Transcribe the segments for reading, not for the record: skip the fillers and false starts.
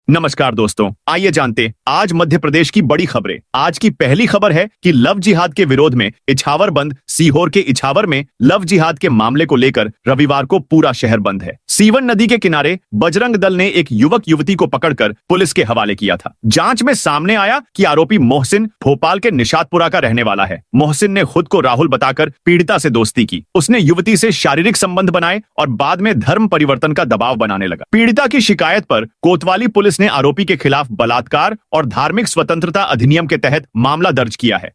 नमस्कार दोस्तों, आइए जानते आज मध्य प्रदेश की बड़ी खबरें। आज की पहली खबर है कि लव जिहाद के विरोध में इछावर बंद। सीहोर के इछावर में लव जिहाद के मामले को लेकर रविवार को पूरा शहर बंद है। सीवन नदी के किनारे बजरंग दल ने एक युवक युवती को पकड़कर पुलिस के हवाले किया था। जांच में सामने आया कि आरोपी मोहसिन भोपाल के निशातपुरा का रहने वाला है। मोहसिन ने खुद को राहुल बताकर पीड़िता से दोस्ती की। उसने युवती से शारीरिक संबंध बनाए और बाद में धर्म परिवर्तन का दबाव बनाने लगा। पीड़िता की शिकायत पर कोतवाली पुलिस ने आरोपी के खिलाफ बलात्कार और धार्मिक स्वतंत्रता अधिनियम के तहत मामला दर्ज किया है।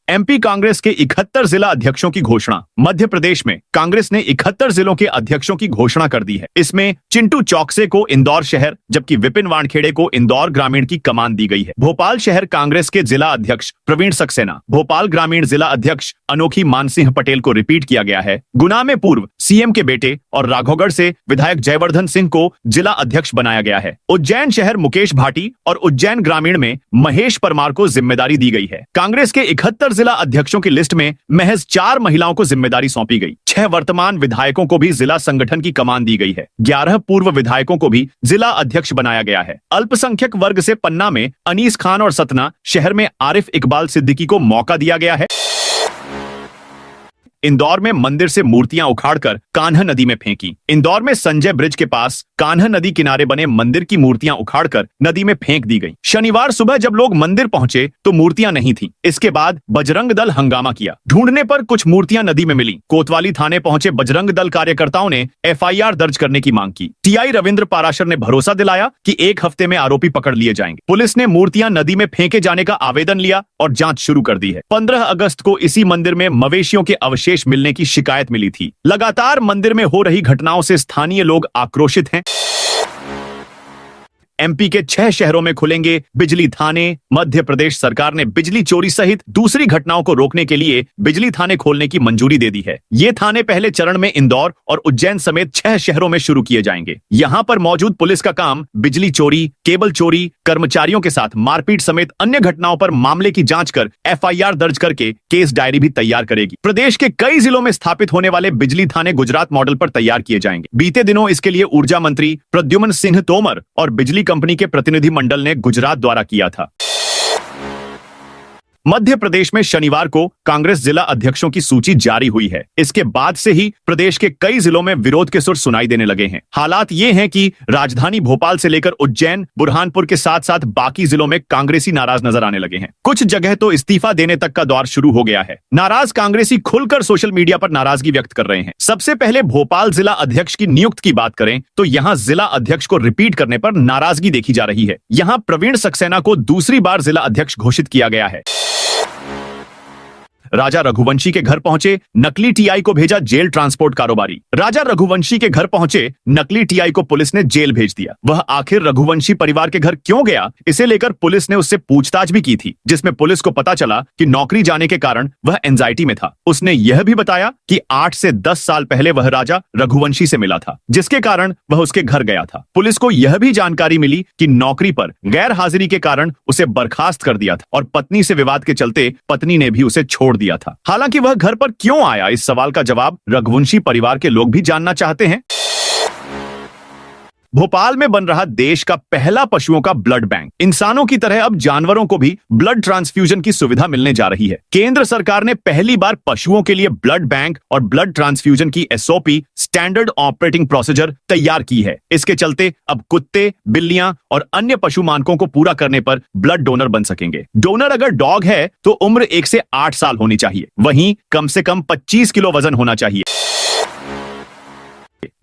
एमपी कांग्रेस के 71 जिला अध्यक्षों की घोषणा। मध्य प्रदेश में कांग्रेस ने 71 जिलों के अध्यक्षों की घोषणा कर दी है। इसमें चिंटू चौकसे को इंदौर शहर जबकि विपिन वानखेड़े को इंदौर ग्रामीण की कमान दी गई है। भोपाल शहर कांग्रेस के जिला अध्यक्ष प्रवीण सक्सेना, भोपाल ग्रामीण जिला अध्यक्ष अनोखी मानसिंह पटेल को रिपीट किया गया है। गुना में पूर्व सीएम के बेटे और राघौगढ़ से विधायक जयवर्धन सिंह को जिला अध्यक्ष बनाया गया है। उज्जैन शहर मुकेश भाटी और उज्जैन ग्रामीण में महेश परमार को जिम्मेदारी दी गई है। कांग्रेस के 71 जिला अध्यक्षों की लिस्ट में महज 4 महिलाओं को जिम्मेदारी सौंपी गई। 6 वर्तमान विधायकों को भी जिला संगठन की कमान दी गई है। 11 पूर्व विधायकों को भी जिला अध्यक्ष बनाया गया है। अल्पसंख्यक वर्ग से पन्ना में अनीस खान और सतना शहर में आरिफ इकबाल सिद्दीकी को मौका दिया गया है। इंदौर में मंदिर से मूर्तियां उखाड़कर कान्हा नदी में फेंकी। इंदौर में संजय ब्रिज के पास कान्हा नदी किनारे बने मंदिर की मूर्तियां उखाड़कर नदी में फेंक दी गई। शनिवार सुबह जब लोग मंदिर पहुंचे तो मूर्तियां नहीं थीं। इसके बाद बजरंग दल हंगामा किया। ढूंढने पर कुछ मूर्तियां नदी में मिली। कोतवाली थाने पहुंचे बजरंग दल कार्यकर्ताओं ने एफआईआर दर्ज करने की मांग की। टीआई रविंद्र पाराशर ने भरोसा दिलाया कि 1 हफ्ते में आरोपी पकड़ लिए जाएंगे। पुलिस ने मूर्तियां नदी में फेंके जाने का आवेदन लिया और जांच शुरू कर दी है। 15 अगस्त को इसी मंदिर में मवेशियों के अवशेष मिलने की शिकायत मिली थी। लगातार मंदिर में हो रही घटनाओं से स्थानीय लोग आक्रोशित हैं। एमपी के 6 शहरों में खुलेंगे बिजली थाने। मध्य प्रदेश सरकार ने बिजली चोरी सहित दूसरी घटनाओं को रोकने के लिए बिजली थाने खोलने की मंजूरी दे दी है। ये थाने पहले चरण में इंदौर और उज्जैन समेत 6 शहरों में शुरू किए जाएंगे। यहाँ पर मौजूद पुलिस का काम बिजली चोरी, केबल चोरी, कर्मचारियों के साथ मारपीट समेत अन्य घटनाओं पर मामले की जांच कर एफआईआर दर्ज करके केस डायरी भी तैयार करेगी। प्रदेश के कई जिलों में स्थापित होने वाले बिजली थाने गुजरात मॉडल पर तैयार किए जाएंगे। बीते दिनों इसके लिए ऊर्जा मंत्री प्रद्युम्न सिंह तोमर और बिजली कंपनी के प्रतिनिधि मंडल ने गुजरात दौरा किया था। मध्य प्रदेश में शनिवार को कांग्रेस जिला अध्यक्षों की सूची जारी हुई है। इसके बाद से ही प्रदेश के कई जिलों में विरोध के सुर सुनाई देने लगे हैं। हालात ये हैं कि राजधानी भोपाल से लेकर उज्जैन, बुरहानपुर के साथ साथ बाकी जिलों में कांग्रेसी नाराज नजर आने लगे हैं। कुछ जगह तो इस्तीफा देने तक का दौर शुरू हो गया है। नाराज कांग्रेसी खुलकर सोशल मीडिया पर नाराजगी व्यक्त कर रहे हैं। सबसे पहले भोपाल जिला अध्यक्ष की नियुक्ति की बात करें तो यहाँ जिला अध्यक्ष को रिपीट करने पर नाराजगी देखी जा रही है। यहाँ प्रवीण सक्सेना को दूसरी बार जिला अध्यक्ष घोषित किया गया है। राजा रघुवंशी के घर पहुंचे नकली टीआई को भेजा जेल ट्रांसपोर्ट कारोबारी। राजा रघुवंशी के घर पहुंचे नकली टीआई को पुलिस ने जेल भेज दिया। वह आखिर रघुवंशी परिवार के घर क्यों गया, इसे लेकर पुलिस ने उससे पूछताछ भी की थी, जिसमें पुलिस को पता चला कि नौकरी जाने के कारण वह एंजाइटी में था। उसने यह भी बताया कि 8 से 10 साल पहले वह राजा रघुवंशी से मिला था, जिसके कारण वह उसके घर गया था। पुलिस को यह भी जानकारी मिली कि नौकरी पर गैर हाजिरी के कारण उसे बर्खास्त कर दिया था और पत्नी से विवाद के चलते पत्नी ने भी उसे छोड़ दिया था। हालांकि वह घर पर क्यों आया, इस सवाल का जवाब रघुवंशी परिवार के लोग भी जानना चाहते हैं। भोपाल में बन रहा देश का पहला पशुओं का ब्लड बैंक। इंसानों की तरह अब जानवरों को भी ब्लड ट्रांसफ्यूजन की सुविधा मिलने जा रही है। केंद्र सरकार ने पहली बार पशुओं के लिए ब्लड बैंक और ब्लड ट्रांसफ्यूजन की एसओपी स्टैंडर्ड ऑपरेटिंग प्रोसीजर तैयार की है। इसके चलते अब कुत्ते, बिल्लियां और अन्य पशु मानकों को पूरा करने पर ब्लड डोनर बन सकेंगे। डोनर अगर डॉग है तो उम्र 1 से 8 साल होनी चाहिए। वहीं कम से कम 25 किलो वजन होना चाहिए।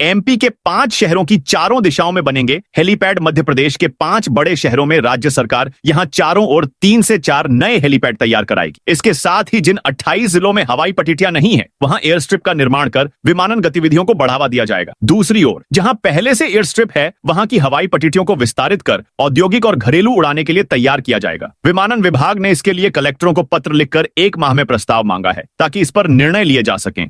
एमपी के 5 शहरों की चारों दिशाओं में बनेंगे हेलीपैड। मध्य प्रदेश के 5 बड़े शहरों में राज्य सरकार यहां चारों ओर 3 से 4 नए हेलीपैड तैयार कराएगी। इसके साथ ही जिन 28 जिलों में हवाई पटिटियां नहीं है, वहां एयर स्ट्रिप का निर्माण कर विमानन गतिविधियों को बढ़ावा दिया जाएगा। दूसरी ओर जहां पहले से एयर स्ट्रिप है, वहां की हवाई पटिटियों को विस्तारित कर औद्योगिक और घरेलू उड़ाने के लिए तैयार किया जाएगा। विमानन विभाग ने इसके लिए कलेक्टरों को पत्र लिखकर 1 माह में प्रस्ताव मांगा है, ताकि इस पर निर्णय लिए जा सकें।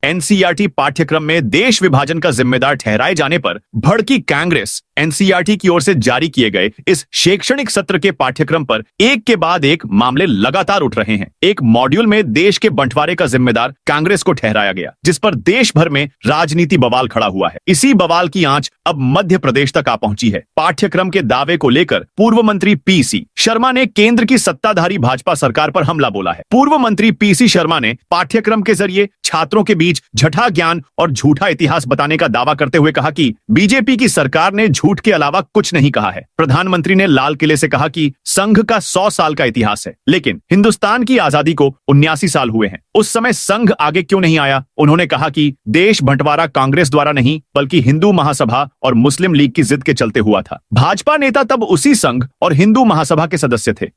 एनसीईआरटी पाठ्यक्रम में देश विभाजन का जिम्मेदार ठहराए जाने पर भड़की कांग्रेस। एनसीईआरटी की ओर से जारी किए गए इस शैक्षणिक सत्र के पाठ्यक्रम पर एक के बाद एक मामले लगातार उठ रहे हैं। एक मॉड्यूल में देश के बंटवारे का जिम्मेदार कांग्रेस को ठहराया गया, जिस पर देश भर में राजनीति बवाल खड़ा हुआ है। इसी बवाल की आंच अब मध्य प्रदेश तक आ पहुंची है। पाठ्यक्रम के दावे को लेकर पूर्व मंत्री पीसी शर्मा ने केंद्र की सत्ताधारी भाजपा सरकार पर हमला बोला है। पूर्व मंत्री पीसी शर्मा ने पाठ्यक्रम के जरिए छात्रों के बीच झठा ज्ञान और झूठा इतिहास बताने का दावा करते हुए कहा कि बीजेपी की सरकार ने झूठ के अलावा कुछ नहीं कहा है। प्रधानमंत्री ने लाल किले से कहा कि संघ का 100 साल का इतिहास है, लेकिन हिंदुस्तान की आजादी को 79 साल हुए हैं। उस समय संघ आगे क्यों नहीं आया? उन्होंने कहा कि देश बंटवारा कांग्रेस द्वारा नहीं, बल्कि हिंदू महासभा और मुस्लिम लीग की जिद के चलते हुआ था। भाजपा नेता तब उसी संघ और हिंदू महासभा के सदस्य थे।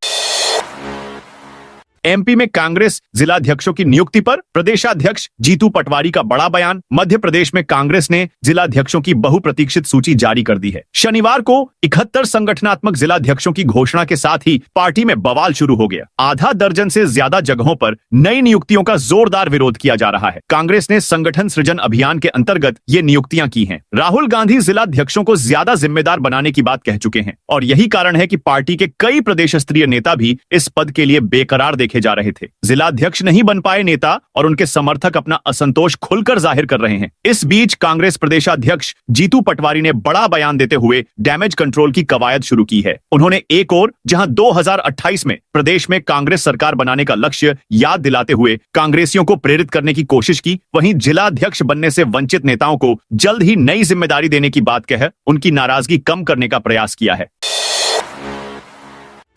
एमपी में कांग्रेस जिलाध्यक्षों की नियुक्ति पर प्रदेशाध्यक्ष जीतू पटवारी का बड़ा बयान। मध्य प्रदेश में कांग्रेस ने जिलाध्यक्षों की बहुप्रतीक्षित सूची जारी कर दी है। शनिवार को 71 संगठनात्मक जिलाध्यक्षों की घोषणा के साथ ही पार्टी में बवाल शुरू हो गया। आधा दर्जन से ज्यादा जगहों पर नई नियुक्तियों का जोरदार विरोध किया जा रहा है। कांग्रेस ने संगठन सृजन अभियान के अंतर्गत ये नियुक्तियां की हैं। राहुल गांधी जिलाध्यक्षों को ज्यादा जिम्मेदार बनाने की बात कह चुके हैं और यही कारण है कि पार्टी के कई प्रदेश स्तरीय नेता भी इस पद के लिए बेकरार देखे जा रहे थे। जिलाध्यक्ष नहीं बन पाए नेता और उनके समर्थक अपना असंतोष खुलकर जाहिर कर रहे हैं। इस बीच कांग्रेस प्रदेशाध्यक्ष जीतू पटवारी ने बड़ा बयान देते हुए डैमेज कंट्रोल की कवायद शुरू की है। उन्होंने एक ओर जहां 2028 में प्रदेश में कांग्रेस सरकार बनाने का लक्ष्य याद दिलाते हुए कांग्रेसियों को प्रेरित करने की कोशिश की, वहीं जिलाध्यक्ष बनने से वंचित नेताओं को जल्द ही नई जिम्मेदारी देने की बात कह उनकी नाराजगी कम करने का प्रयास किया है।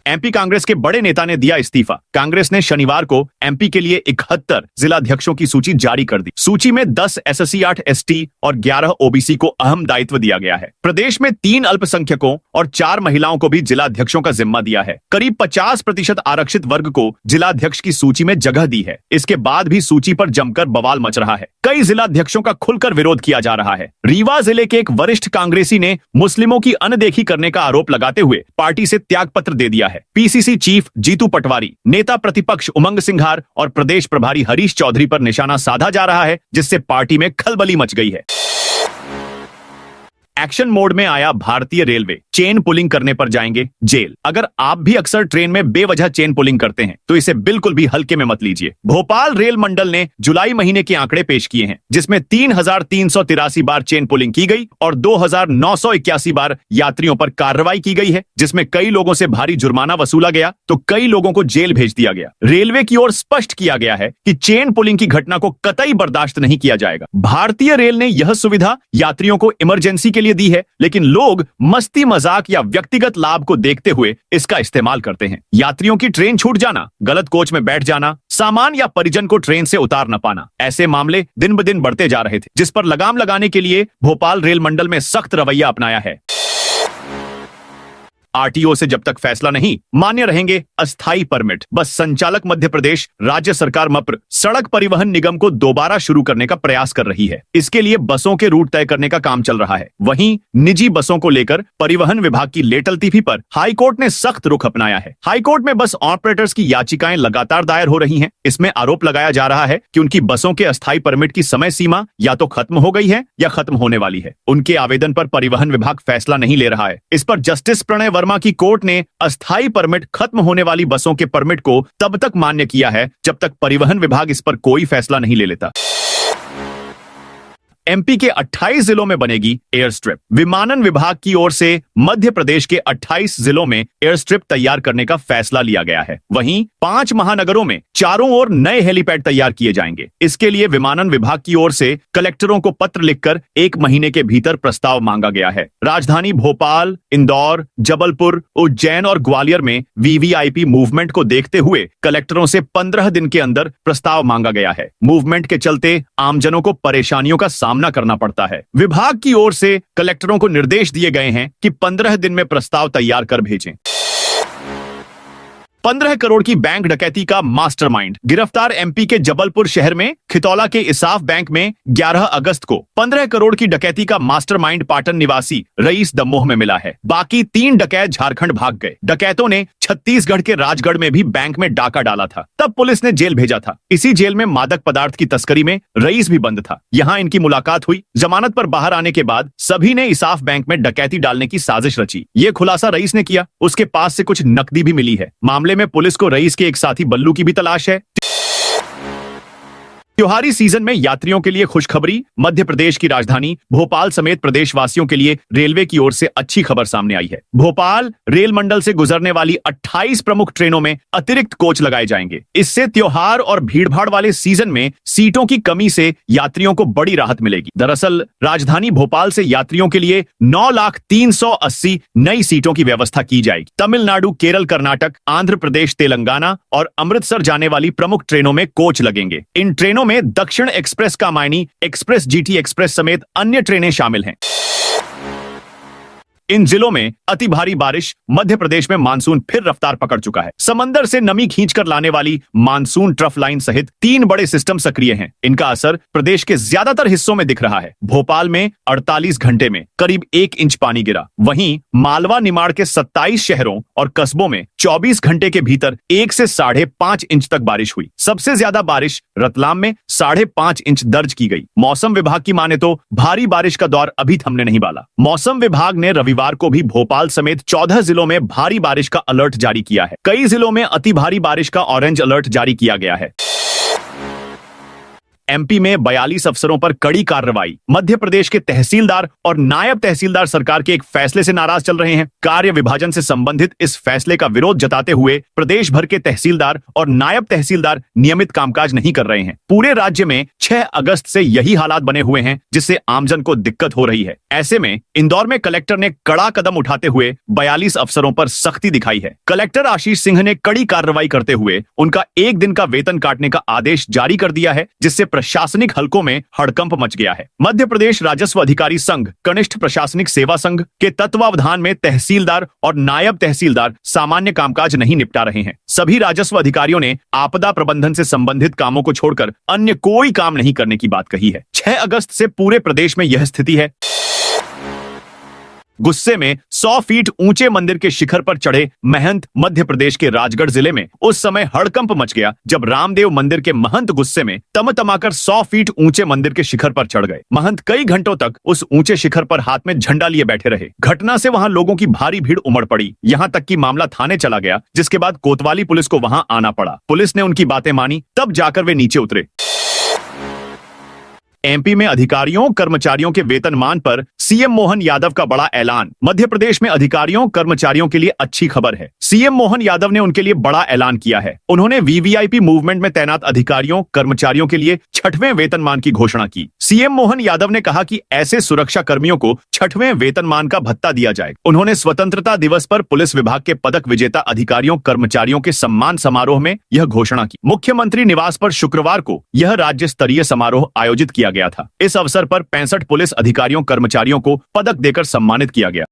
एमपी कांग्रेस के बड़े नेता ने दिया इस्तीफा। कांग्रेस ने शनिवार को एमपी के लिए 71 जिलाध्यक्षों की सूची जारी कर दी। सूची में 10 एसएससी, 8 एसटी और 11 ओबीसी को अहम दायित्व दिया गया है। प्रदेश में 3 अल्पसंख्यकों और 4 महिलाओं को भी जिलाध्यक्षों का जिम्मा दिया है। करीब 50% आरक्षित वर्ग को जिलाध्यक्ष की सूची में जगह दी है। इसके बाद भी सूची पर जमकर बवाल मच रहा है। कई जिलाध्यक्षों का खुलकर विरोध किया जा रहा है। रीवा जिले के एक वरिष्ठ कांग्रेसी ने मुस्लिमों की अनदेखी करने का आरोप लगाते हुए पार्टी से त्यागपत्र दे दिया है। पीसीसी चीफ जीतू पटवारी, नेता प्रतिपक्ष उमंग सिंघार और प्रदेश प्रभारी हरीश चौधरी पर निशाना साधा जा रहा है, जिससे पार्टी में खलबली मच गई है। एक्शन मोड में आया भारतीय रेलवे, चेन पुलिंग करने पर जाएंगे जेल। अगर आप भी अक्सर ट्रेन में बेवजह चेन पुलिंग करते हैं तो इसे बिल्कुल भी हल्के में मत लीजिए। भोपाल रेल मंडल ने जुलाई महीने के आंकड़े पेश किए हैं, जिसमें 3,383 बार चेन पुलिंग की गई और 2,981 बार यात्रियों पर कार्रवाई की गई है, जिसमें कई लोगों से भारी जुर्माना वसूला गया तो कई लोगों को जेल भेज दिया गया। रेलवे की ओर स्पष्ट किया गया है कि चेन पुलिंग की घटना को कतई बर्दाश्त नहीं किया जाएगा। भारतीय रेल ने यह सुविधा यात्रियों को इमरजेंसी के लिए दी है, लेकिन लोग मस्ती मजाक या व्यक्तिगत लाभ को देखते हुए इसका इस्तेमाल करते हैं। यात्रियों की ट्रेन छूट जाना, गलत कोच में बैठ जाना, सामान या परिजन को ट्रेन से उतार न पाना, ऐसे मामले दिन ब दिन बढ़ते जा रहे थे, जिस पर लगाम लगाने के लिए भोपाल रेल मंडल में सख्त रवैया अपनाया है। आरटीओ से जब तक फैसला नहीं, मान्य रहेंगे अस्थायी परमिट। बस संचालक मध्य प्रदेश राज्य सरकार मप्र सड़क परिवहन निगम को दोबारा शुरू करने का प्रयास कर रही है। इसके लिए बसों के रूट तय करने का काम चल रहा है। वहीं निजी बसों को लेकर परिवहन विभाग की लेट लतीफी पर हाईकोर्ट ने सख्त रुख अपनाया है। हाईकोर्ट में बस ऑपरेटर्स की याचिकाएं लगातार दायर हो रही हैं। इसमें आरोप लगाया जा रहा है कि उनकी बसों के अस्थायी परमिट की समय सीमा या तो खत्म हो गई है या खत्म होने वाली है। उनके आवेदन पर परिवहन विभाग फैसला नहीं ले रहा है। इस पर जस्टिस प्रणय वर्मा की कोर्ट ने अस्थायी परमिट खत्म होने वाली बसों के परमिट को तब तक मान्य किया है जब तक परिवहन विभाग इस पर कोई फैसला नहीं ले लेता। एमपी के 28 जिलों में बनेगी एयर स्ट्रिप। विमानन विभाग की ओर से मध्य प्रदेश के 28 जिलों में एयर स्ट्रिप तैयार करने का फैसला लिया गया है। वहीं 5 महानगरों में चारों ओर नए हेलीपैड तैयार किए जाएंगे। इसके लिए विमानन विभाग की ओर से कलेक्टरों को पत्र लिखकर 1 महीने के भीतर प्रस्ताव मांगा गया है। राजधानी भोपाल, इंदौर, जबलपुर, उज्जैन और ग्वालियर में वीवीआईपी मूवमेंट को देखते हुए कलेक्टरों से 15 दिन के अंदर प्रस्ताव मांगा गया है। मूवमेंट के चलते आमजनों को परेशानियों का सामना करना पड़ता है। विभाग की ओर से कलेक्टरों को निर्देश दिए गए हैं कि 15 दिन में प्रस्ताव तैयार कर भेजें। 15 करोड़ की बैंक डकैती का मास्टरमाइंड गिरफ्तार। एमपी के जबलपुर शहर में खितौला के इसाफ बैंक में 11 अगस्त को 15 करोड़ की डकैती का मास्टरमाइंड पाटन निवासी रईस दमोह में मिला है। बाकी 3 डकैत झारखंड भाग गए। डकैतों ने छत्तीसगढ़ के राजगढ़ में भी बैंक में डाका डाला था, तब पुलिस ने जेल भेजा था। इसी जेल में मादक पदार्थ की तस्करी में रईस भी बंद था। यहाँ इनकी मुलाकात हुई। जमानत पर बाहर आने के बाद सभी ने इसाफ बैंक में डकैती डालने की साजिश रची। ये खुलासा रईस ने किया। उसके पास से कुछ नकदी भी मिली है। मामले में पुलिस को रईस के एक साथी बल्लू की भी तलाश है। त्योहारी सीजन में यात्रियों के लिए खुशखबरी। मध्य प्रदेश की राजधानी भोपाल समेत प्रदेशवासियों के लिए रेलवे की ओर से अच्छी खबर सामने आई है। भोपाल रेल मंडल से गुजरने वाली 28 प्रमुख ट्रेनों में अतिरिक्त कोच लगाए जाएंगे। इससे त्योहार और भीड़भाड़ वाले सीजन में सीटों की कमी से यात्रियों को बड़ी राहत मिलेगी। दरअसल राजधानी भोपाल से यात्रियों के लिए 9,380 नई सीटों की व्यवस्था की जाएगी। तमिलनाडु, केरल, कर्नाटक, आंध्र प्रदेश, तेलंगाना और अमृतसर जाने वाली प्रमुख ट्रेनों में कोच लगेंगे। इन ट्रेनों में दक्षिण express, Kamayani express, GT express समेत अन्य ट्रेनें शामिल हैं। इन जिलों में अति भारी बारिश। मध्य प्रदेश में मानसून फिर रफ्तार पकड़ चुका है। समंदर से नमी खींचकर लाने वाली मानसून ट्रफ लाइन सहित 3 बड़े सिस्टम सक्रिय हैं। इनका असर प्रदेश के ज्यादातर हिस्सों में दिख रहा है। भोपाल में 48 घंटे में करीब 1 इंच पानी गिरा। वहीं मालवा निमाड़ के 27 शहरों और कस्बों में 24 घंटे के भीतर 1 से 5.5 इंच तक बारिश हुई। सबसे ज्यादा बारिश रतलाम में 5.5 इंच दर्ज की गई। मौसम विभाग की माने तो भारी बारिश का दौर अभी थमने नहीं वाला। मौसम विभाग ने रविवार को भी भोपाल समेत 14 जिलों में भारी बारिश का अलर्ट जारी किया है। कई जिलों में अति भारी बारिश का ऑरेंज अलर्ट जारी किया गया है। एमपी में 42 अफसरों पर कड़ी कार्रवाई। मध्य प्रदेश के तहसीलदार और नायब तहसीलदार सरकार के एक फैसले से नाराज चल रहे हैं। कार्य विभाजन से संबंधित इस फैसले का विरोध जताते हुए प्रदेश भर के तहसीलदार और नायब तहसीलदार नियमित कामकाज नहीं कर रहे हैं। पूरे राज्य में 6 अगस्त से यही हालात बने हुए हैं, जिससे आमजन को दिक्कत हो रही है। ऐसे में इंदौर में कलेक्टर ने कड़ा कदम उठाते हुए 42 अफसरों पर सख्ती दिखाई है। कलेक्टर आशीष सिंह ने कड़ी कार्रवाई करते हुए उनका 1 दिन का वेतन काटने का आदेश जारी कर दिया है, जिससे प्रशासनिक हलकों में हड़कंप मच गया है। मध्य प्रदेश राजस्व अधिकारी संघ, कनिष्ठ प्रशासनिक सेवा संघ के तत्वावधान में तहसीलदार और नायब तहसीलदार सामान्य कामकाज नहीं निपटा रहे हैं। सभी राजस्व अधिकारियों ने आपदा प्रबंधन से संबंधित कामों को छोड़कर अन्य कोई काम नहीं करने की बात कही है। 6 अगस्त से पूरे प्रदेश में यह स्थिति है। गुस्से में 100 फीट ऊंचे मंदिर के शिखर पर चढ़े महंत। मध्य प्रदेश के राजगढ़ जिले में उस समय हड़कंप मच गया जब रामदेव मंदिर के महंत गुस्से में तमतमाकर 100 फीट ऊंचे मंदिर के शिखर पर चढ़ गए। महंत कई घंटों तक उस ऊंचे शिखर पर हाथ में झंडा लिए बैठे रहे। घटना से वहां लोगों की भारी भीड़ उमड़ पड़ी। यहां तक कि मामला थाने चला गया, जिसके बाद कोतवाली पुलिस को वहां आना पड़ा। पुलिस ने उनकी बातें मानी, तब जाकर वे नीचे उतरे। एमपी में अधिकारियों कर्मचारियों के वेतनमान पर सीएम मोहन यादव का बड़ा ऐलान। मध्य प्रदेश में अधिकारियों कर्मचारियों के लिए अच्छी खबर है। सीएम मोहन यादव ने उनके लिए बड़ा ऐलान किया है। उन्होंने वीवीआईपी मूवमेंट में तैनात अधिकारियों कर्मचारियों के लिए 6वें वेतनमान की घोषणा की। सीएम मोहन यादव ने कहा कि ऐसे सुरक्षा कर्मियों को 6वें वेतनमान का भत्ता दिया जाएगा। उन्होंने स्वतंत्रता दिवस पर पुलिस विभाग के पदक विजेता अधिकारियों कर्मचारियों के सम्मान समारोह में यह घोषणा की। मुख्यमंत्री निवास पर शुक्रवार को यह राज्य स्तरीय समारोह आयोजित किया गया था। इस अवसर पर 65 पुलिस अधिकारियों कर्मचारियों को पदक देकर सम्मानित किया गया।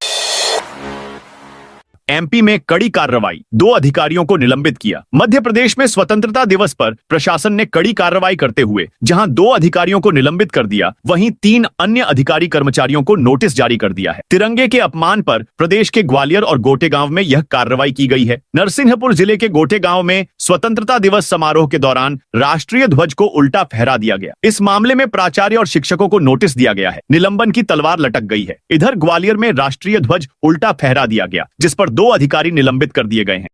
एमपी में कड़ी कार्रवाई, 2 अधिकारियों को निलंबित किया। मध्य प्रदेश में स्वतंत्रता दिवस पर प्रशासन ने कड़ी कार्रवाई करते हुए जहां 2 अधिकारियों को निलंबित कर दिया, वहीं 3 अन्य अधिकारी कर्मचारियों को नोटिस जारी कर दिया है। तिरंगे के अपमान पर प्रदेश के ग्वालियर और गोटे गांव में यह कार्रवाई की गई है। नरसिंहपुर जिले के गोटे गांव में स्वतंत्रता दिवस समारोह के दौरान राष्ट्रीय ध्वज को उल्टा फहरा दिया गया। इस मामले में प्राचार्य और शिक्षकों को नोटिस दिया गया है। निलंबन की तलवार लटक गई है। इधर ग्वालियर में राष्ट्रीय ध्वज उल्टा फहरा दिया गया, जिस पर 2 अधिकारी निलंबित कर दिए गए हैं।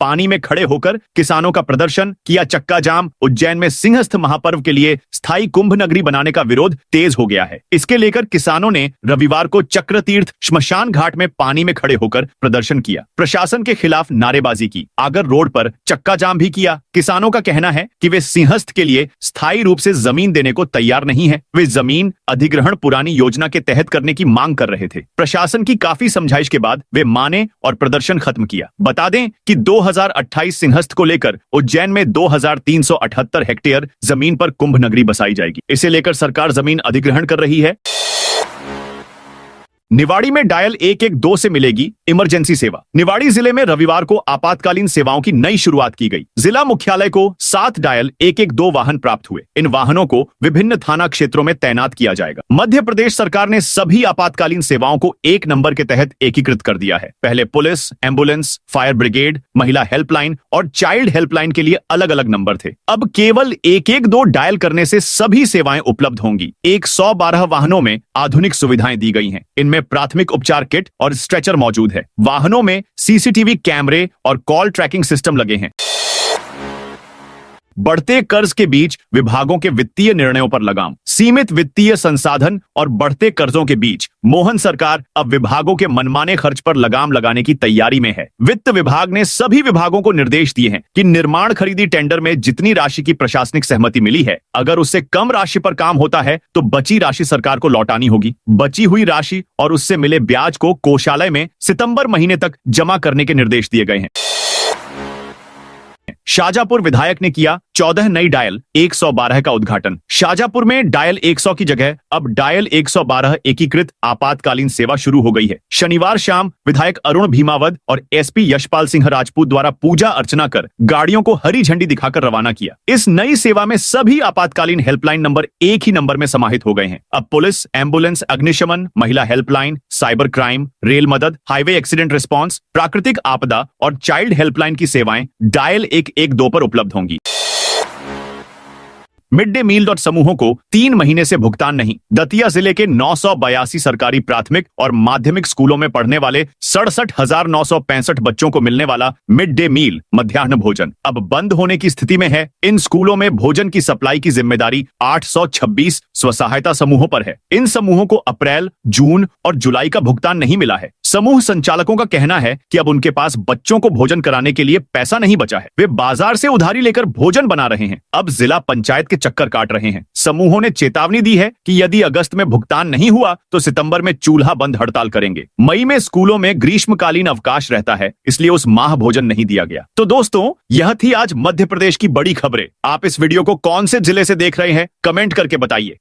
पानी में खड़े होकर किसानों का प्रदर्शन किया चक्का जाम। उज्जैन में सिंहस्थ महापर्व के लिए स्थायी कुंभ नगरी बनाने का विरोध तेज हो गया है। इसके लेकर किसानों ने रविवार को चक्र तीर्थ श्मशान घाट में पानी में खड़े होकर प्रदर्शन किया। प्रशासन के खिलाफ नारेबाजी की। आगर रोड पर चक्का जाम भी किया। किसानों का कहना है कि वे सिंहस्थ के लिए स्थायी रूप से जमीन देने को तैयार नहीं है। वे जमीन अधिग्रहण पुरानी योजना के तहत करने की मांग कर रहे थे। प्रशासन की काफी समझाइश के बाद वे माने और प्रदर्शन खत्म किया। बता दें कि 2028 सिंहस्थ को लेकर उज्जैन में 2378 हेक्टेयर जमीन पर कुंभ नगरी बसाई जाएगी। इसे लेकर सरकार जमीन अधिग्रहण कर रही है। निवाड़ी में डायल 112 से मिलेगी इमरजेंसी सेवा। निवाड़ी जिले में रविवार को आपातकालीन सेवाओं की नई शुरुआत की गई। जिला मुख्यालय को 7 डायल 112 वाहन प्राप्त हुए। इन वाहनों को विभिन्न थाना क्षेत्रों में तैनात किया जाएगा। मध्य प्रदेश सरकार ने सभी आपातकालीन सेवाओं को एक नंबर के तहत एकीकृत कर दिया है। पहले पुलिस, एम्बुलेंस, फायर ब्रिगेड, महिला हेल्पलाइन और चाइल्ड हेल्पलाइन के लिए अलग अलग नंबर थे। अब केवल 112 डायल करने से सभी सेवाएं उपलब्ध होंगी। 112 वाहनों में आधुनिक सुविधाएं दी गई हैं। इनमें प्राथमिक उपचार किट और स्ट्रेचर मौजूद है। वाहनों में सीसीटीवी कैमरे और कॉल ट्रैकिंग सिस्टम लगे हैं। बढ़ते कर्ज के बीच विभागों के वित्तीय निर्णयों पर लगाम। सीमित वित्तीय संसाधन और बढ़ते कर्जों के बीच मोहन सरकार अब विभागों के मनमाने खर्च पर लगाम लगाने की तैयारी में है। वित्त विभाग ने सभी विभागों को निर्देश दिए हैं कि निर्माण खरीदी टेंडर में जितनी राशि की प्रशासनिक सहमति मिली है, अगर उससे कम राशि पर काम होता है तो बची राशि सरकार को लौटानी होगी। बची हुई राशि और उससे मिले ब्याज को कोषालय में सितंबर महीने तक जमा करने के निर्देश दिए गए हैं। शाजापुर विधायक ने किया 14 नई डायल 112 का उद्घाटन। शाजापुर में डायल 100 की जगह अब डायल 112 एकीकृत आपातकालीन सेवा शुरू हो गई है। शनिवार शाम विधायक अरुण भीमावत और एसपी यशपाल सिंह राजपूत द्वारा पूजा अर्चना कर गाड़ियों को हरी झंडी दिखाकर रवाना किया। इस नई सेवा में सभी आपातकालीन हेल्पलाइन नंबर एक ही नंबर में समाहित हो गए हैं। अब पुलिस, एम्बुलेंस, अग्निशमन, महिला हेल्पलाइन, साइबर क्राइम, रेल मदद, हाईवे एक्सीडेंट रिस्पांस, प्राकृतिक आपदा और चाइल्ड हेल्पलाइन की सेवाएं डायल 112 पर उपलब्ध होंगी। मिड डे मील समूहों को 3 महीने से भुगतान नहीं। दतिया जिले के 982 सरकारी प्राथमिक और माध्यमिक स्कूलों में पढ़ने वाले 67,965 बच्चों को मिलने वाला मिड डे मील मध्याह्न भोजन अब बंद होने की स्थिति में है। इन स्कूलों में भोजन की सप्लाई की जिम्मेदारी 826 स्वसहायता समूहों पर है। इन समूहों को अप्रैल, जून और जुलाई का भुगतान नहीं मिला है। समूह संचालकों का कहना है कि अब उनके पास बच्चों को भोजन कराने के लिए पैसा नहीं बचा है। वे बाजार से उधारी लेकर भोजन बना रहे हैं। अब जिला पंचायत के चक्कर काट रहे हैं। समूहों ने चेतावनी दी है कि यदि अगस्त में भुगतान नहीं हुआ तो सितंबर में चूल्हा बंद हड़ताल करेंगे। मई में स्कूलों में ग्रीष्मकालीन अवकाश रहता है, इसलिए उस माह भोजन नहीं दिया गया। तो दोस्तों, यह थी आज मध्य प्रदेश की बड़ी खबरें। आप इस वीडियो को कौन से जिले से देख रहे हैं, कमेंट करके बताइए।